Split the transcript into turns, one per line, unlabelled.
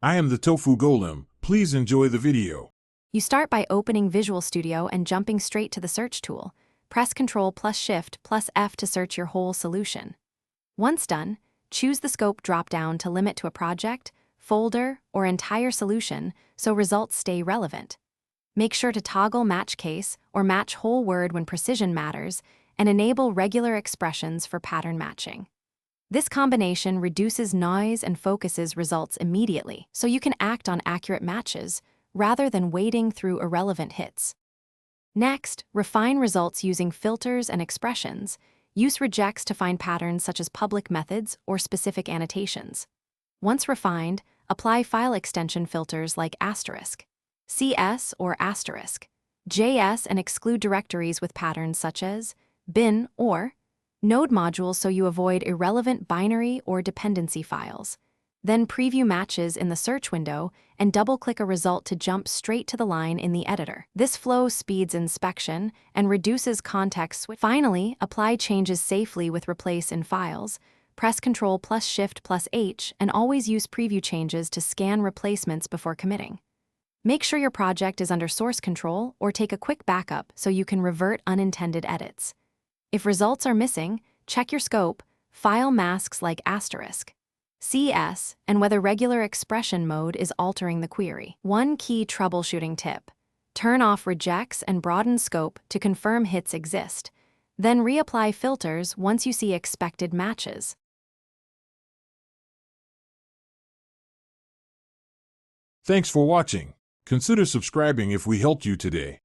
I am the Tofu Golem. Please enjoy the video.
You start by opening Visual Studio and jumping straight to the search tool. Press Ctrl plus Shift plus F to search your whole solution. Once done, choose the Scope drop-down to limit to a project, folder, or entire solution so results stay relevant. Make sure to toggle Match Case or Match Whole Word when precision matters, and enable regular expressions for pattern matching. This combination reduces noise and focuses results immediately, so you can act on accurate matches rather than wading through irrelevant hits. Next, refine results using filters and expressions. Use regex to find patterns such as public methods or specific annotations. Once refined, apply file extension filters like asterisk, CS or asterisk, JS, and exclude directories with patterns such as bin or node modules so you avoid irrelevant binary or dependency files. Then preview matches in the search window and double-click a result to jump straight to the line in the editor. This flow speeds inspection and reduces context switch. Finally, apply changes safely with Replace in Files. Press Ctrl plus Shift plus H and always use preview changes to scan replacements before committing. Make sure your project is under source control or take a quick backup so you can revert unintended edits. If results are missing, check your scope, file masks like asterisk, CS, and whether regular expression mode is altering the query. One key troubleshooting tip: turn off regex and broaden scope to confirm hits exist. Then reapply filters once you see expected matches.
Thanks for watching. Consider subscribing if we helped you today.